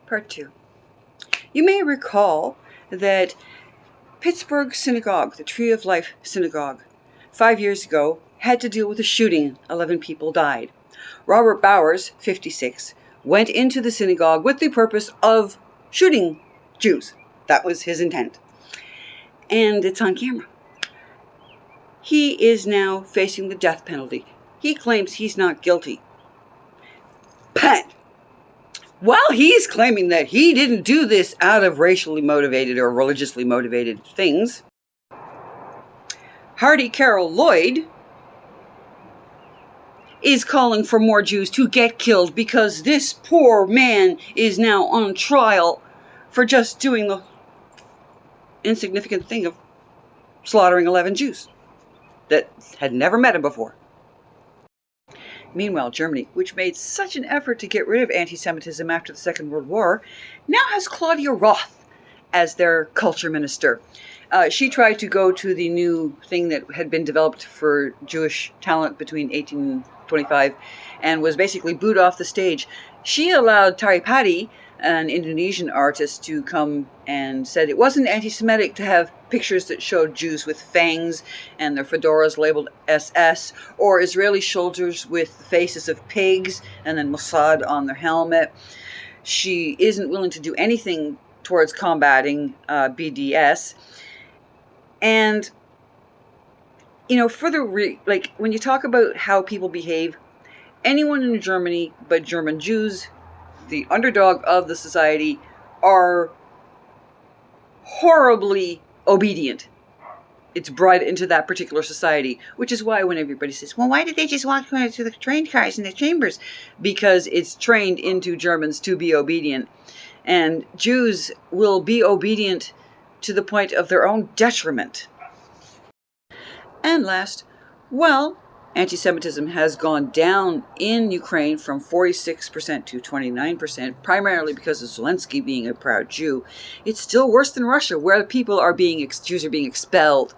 Part 2. You may recall that Pittsburgh Synagogue, the Tree of Life Synagogue, 5 years ago had to deal with a shooting. 11 people died. Robert Bowers, 56, went into the synagogue with the purpose of shooting Jews. That was his intent. And it's on camera. He is now facing the death penalty. He claims he's not guilty. But while he's claiming that he didn't do this out of racially motivated or religiously motivated things, Hardy Carol Lloyd is calling for more Jews to get killed because this poor man is now on trial for just doing the insignificant thing of slaughtering 11 Jews that had never met him before. Meanwhile, Germany, which made such an effort to get rid of anti-Semitism after the Second World War, now has Claudia Roth as their culture minister. She tried to go to the new thing that had been developed for Jewish talent between 1825 and was basically booed off the stage. She allowed 𝑇ℎ𝑖𝑠, an Indonesian artist, to come and said it wasn't anti-Semitic to have pictures that showed Jews with fangs and their fedoras labeled SS, or Israeli soldiers with the faces of pigs and then Mossad on their helmet. She isn't willing to do anything towards combating BDS. And, you know, when you talk about how people behave, anyone in Germany but German Jews, the underdog of the society, are horribly obedient. It's bred into that particular society, which is why when everybody says, well, why did they just walk to the train cars in the chambers? Because it's trained into Germans to be obedient. And Jews will be obedient to the point of their own detriment. And last, well, anti-Semitism has gone down in Ukraine from 46% to 29%, primarily because of Zelensky being a proud Jew. It's still worse than Russia, where Jews are being expelled.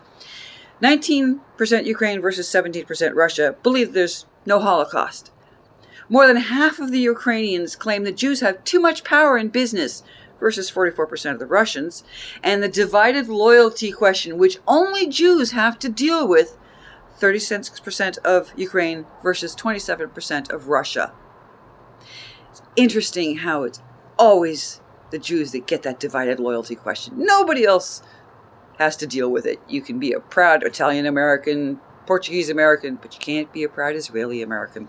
19% Ukraine versus 17% Russia believe there's no Holocaust. More than half of the Ukrainians claim that Jews have too much power in business, versus 44% of the Russians. And the divided loyalty question, which only Jews have to deal with, 36% of Ukraine versus 27% of Russia. It's interesting how it's always the Jews that get that divided loyalty question. Nobody else has to deal with it. You can be a proud Italian American, Portuguese American, but you can't be a proud Israeli American.